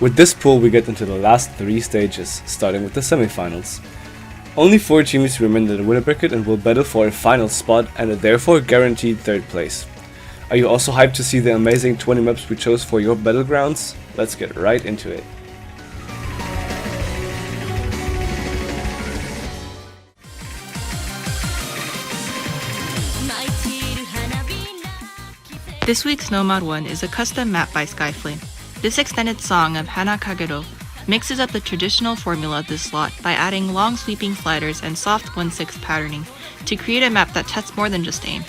With this pool we get into the last 3 stages, starting with the semifinals. Only 4 teams remain in the winner bracket and will battle for a final spot and a therefore guaranteed 3rd place. Are you also hyped to see the amazing 20 maps we chose for your battlegrounds? Let's get right into it. This week's Nomad 1 is a custom map by Skyflame. This extended song of Hana Kagero mixes up the traditional formula of this slot by adding long sweeping sliders and soft 1/6 patterning to create a map that tests more than just aim.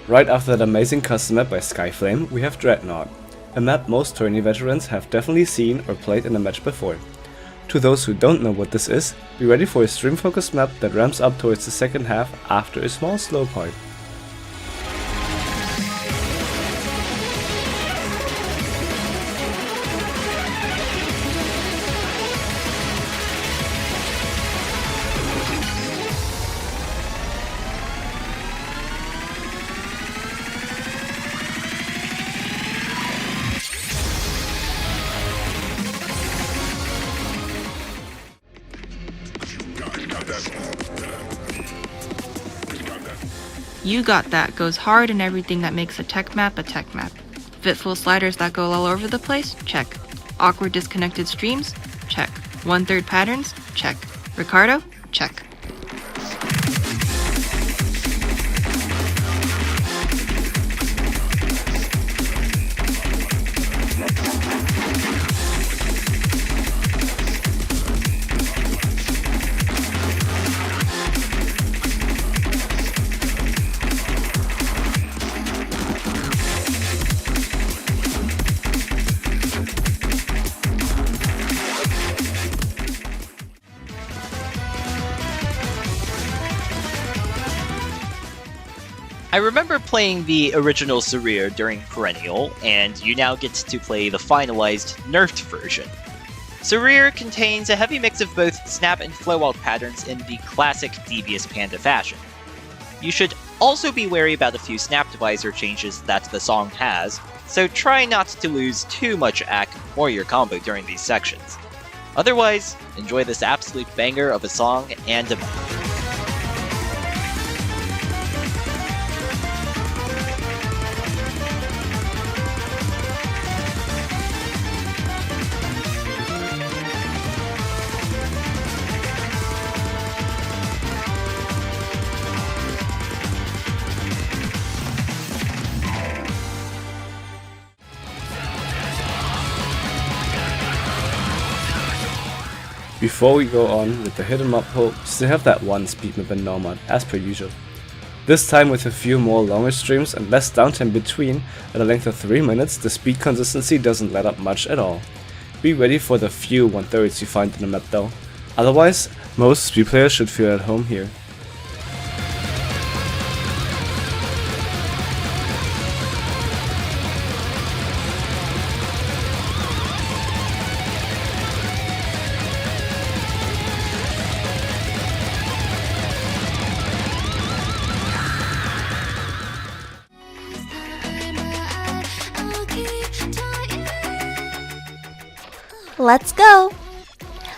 Right after that amazing custom map by Skyflame, we have Dreadnought, a map most tourney veterans have definitely seen or played in a match before. To those who don't know what this is, be ready for a stream focused map that ramps up towards the second half after a small slow part. You Got That goes hard in everything that makes a tech map a tech map. Fitful sliders that go all over the place? Check. Awkward disconnected streams? Check. 1/3 patterns? Check. Ricardo? Check. I remember playing the original Sareer during Perennial, and you now get to play the finalized, nerfed version. Sareer contains a heavy mix of both snap and flow out patterns in the classic Devious Panda fashion. You should also be wary about a few snapped visor changes that the song has, so try not to lose too much AC or your combo during these sections. Otherwise, enjoy this absolute banger of a song and a map. Before we go on with the hidden map poll, still have that one speed map in Nomad, as per usual. This time with a few more longer streams and less downtime between, at a length of 3 minutes, the speed consistency doesn't let up much at all. Be ready for the few 1/3s you find in the map though. Otherwise, most speed players should feel at home here. Let's go!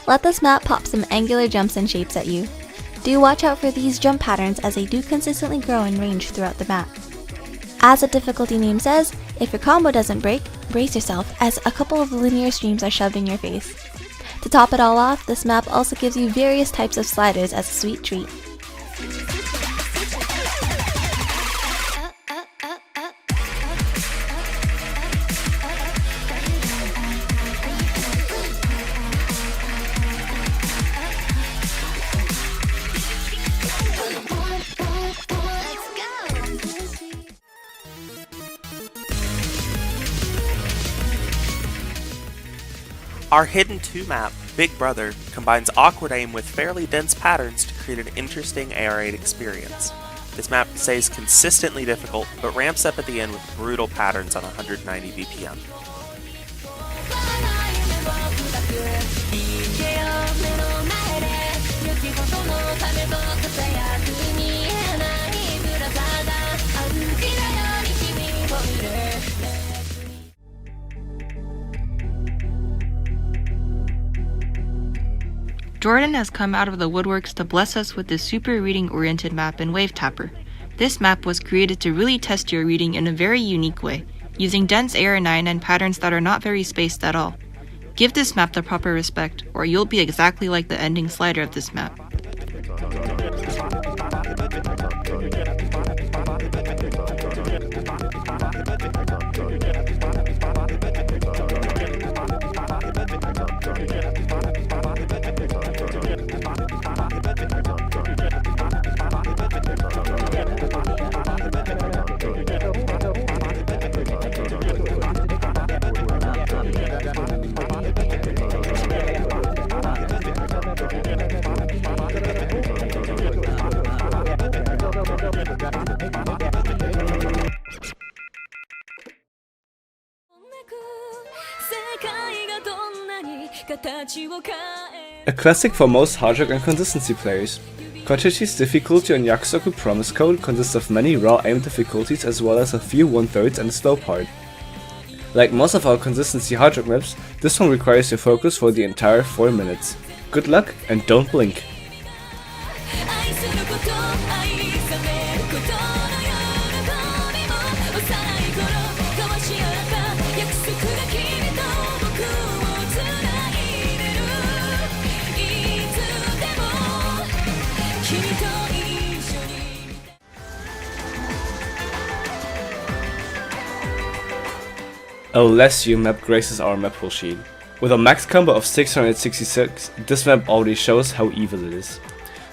Let this map pop some angular jumps and shapes at you. Do watch out for these jump patterns as they do consistently grow in range throughout the map. As the difficulty name says, if your combo doesn't break, brace yourself as a couple of linear streams are shoved in your face. To top it all off, this map also gives you various types of sliders as a sweet treat. Our Hidden 2 map, Big Brother, combines awkward aim with fairly dense patterns to create an interesting AR8 experience. This map stays consistently difficult, but ramps up at the end with brutal patterns on 190 BPM. Jordan has come out of the woodworks to bless us with this super reading-oriented map in Wave Tapper. This map was created to really test your reading in a very unique way, using dense AR9 and patterns that are not very spaced at all. Give this map the proper respect, or you'll be exactly like the ending slider of this map. A classic for most hard rock and consistency players. Kotetti's difficulty on Yakusoku Promise Code consists of many raw aim difficulties as well as a few 1/3 and a slow part. Like most of our consistency hard rock maps, this one requires your focus for the entire 4 minutes. Good luck and don't blink! LSU map graces our map pool sheet. With a max combo of 666, this map already shows how evil it is.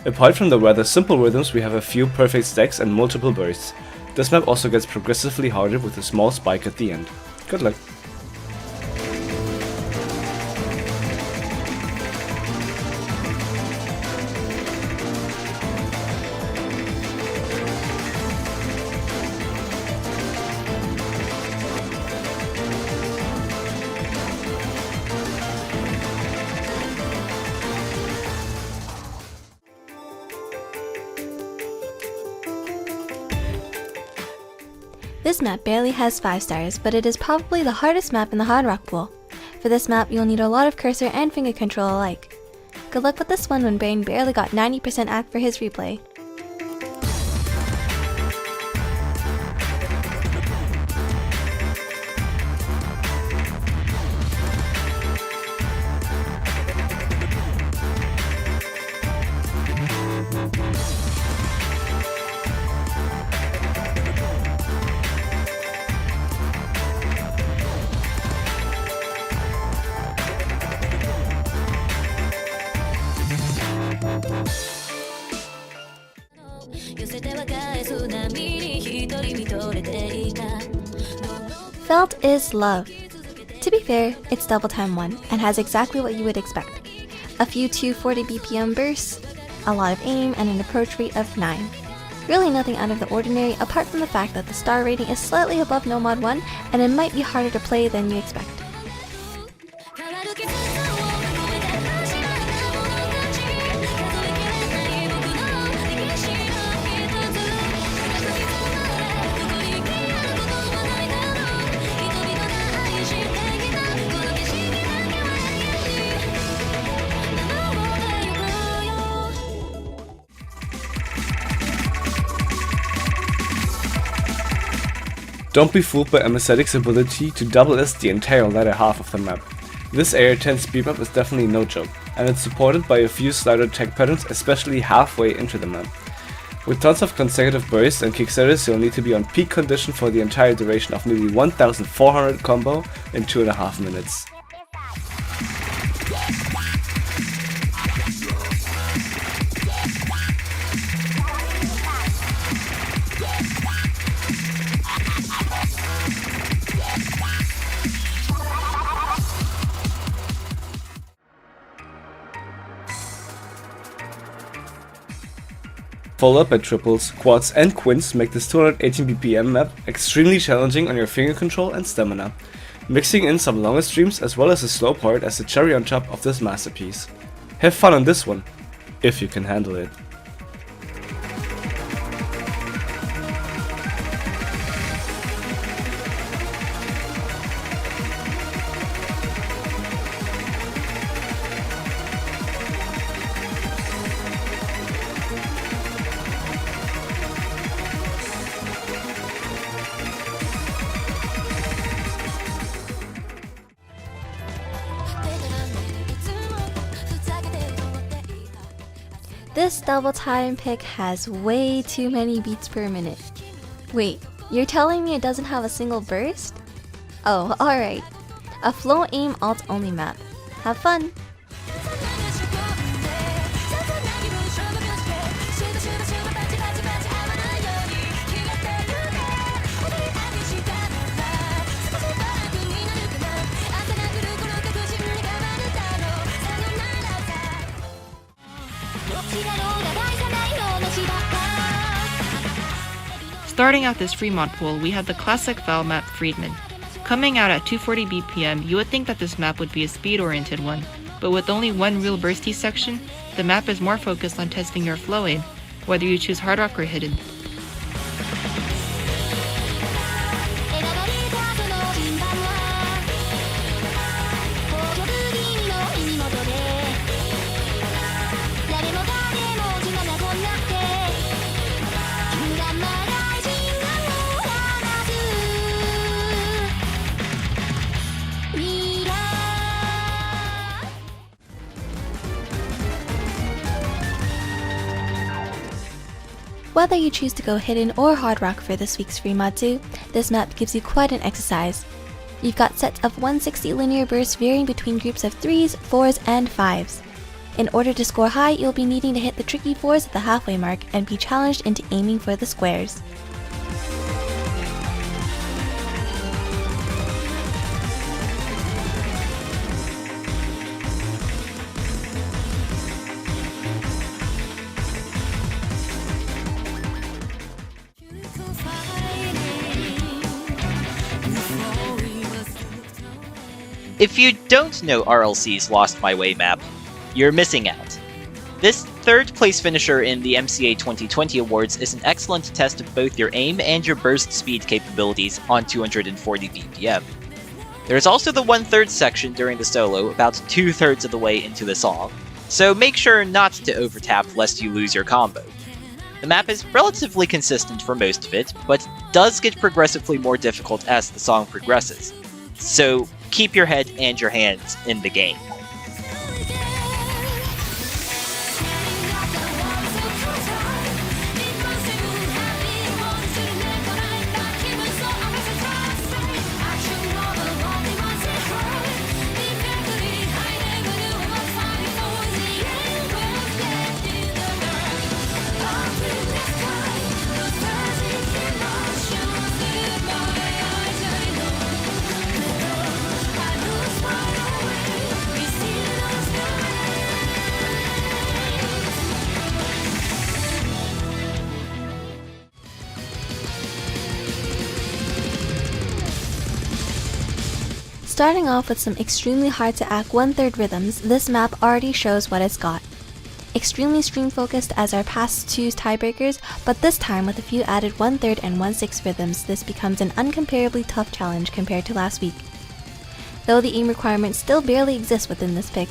Apart from the rather simple rhythms, we have a few perfect stacks and multiple bursts. This map also gets progressively harder with a small spike at the end. Good luck. This map barely has 5 stars, but it is probably the hardest map in the Hard Rock pool. For this map, you'll need a lot of cursor and finger control alike. Good luck with this one when Brain barely got 90% act for his replay. Felt is love. To be fair, it's double time 1 and has exactly what you would expect. A few 240 BPM bursts, a lot of aim, and an approach rate of 9. Really nothing out of the ordinary apart from the fact that the star rating is slightly above Nomad 1 and it might be harder to play than you expect. Don't be fooled by Amacetic's ability to double S the entire latter half of the map. This AR10 speed map is definitely no joke, and it's supported by a few slider tech patterns, especially halfway into the map. With tons of consecutive bursts and kickstarters, you'll need to be on peak condition for the entire duration of nearly 1400 combo in 2.5 minutes. Followed by triples, quads and quints make this 218 BPM map extremely challenging on your finger control and stamina, mixing in some longer streams as well as a slow part as the cherry on top of this masterpiece. Have fun on this one, if you can handle it. This double time pick has way too many beats per minute. Wait, you're telling me it doesn't have a single burst? Oh, alright. A flow aim alt only map. Have fun! Starting out this Fremont pool, we had the classic Val map Friedman. Coming out at 240 BPM, you would think that this map would be a speed-oriented one, but with only one real bursty section, the map is more focused on testing your flow aim, whether you choose hard rock or hidden. Whether you choose to go hidden or hard rock for this week's Freematsu, this map gives you quite an exercise. You've got sets of 160 linear bursts varying between groups of 3s, 4s, and 5s. In order to score high, you'll be needing to hit the tricky 4s at the halfway mark and be challenged into aiming for the squares. If you don't know RLC's Lost My Way map, you're missing out. This third place finisher in the MCA 2020 Awards is an excellent test of both your aim and your burst speed capabilities on 240 BPM. There is also the 1/3 section during the solo, about 2/3 of the way into the song, so make sure not to overtap lest you lose your combo. The map is relatively consistent for most of it, but does get progressively more difficult as the song progresses. So keep your head and your hands in the game. Starting off with some extremely hard to act 1/3 rhythms, this map already shows what it's got. Extremely stream focused as our past two tiebreakers, but this time with a few added 1/3 and 1/6 rhythms, this becomes an uncomparably tough challenge compared to last week. Though the aim requirement still barely exists within this pick.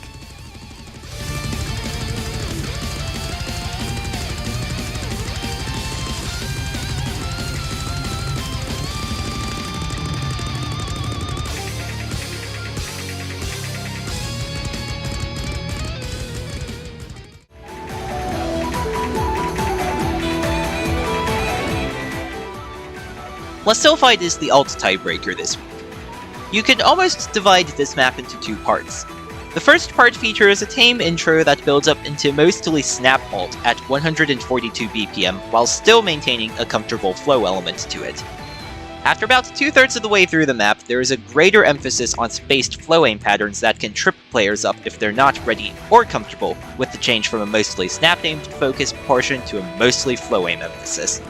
Lastophyte is the alt tiebreaker this week. You can almost divide this map into two parts. The first part features a tame intro that builds up into mostly snap alt at 142 BPM while still maintaining a comfortable flow element to it. After about 2/3 of the way through the map, there is a greater emphasis on spaced flow aim patterns that can trip players up if they're not ready or comfortable with the change from a mostly snap aim focus portion to a mostly flow aim emphasis.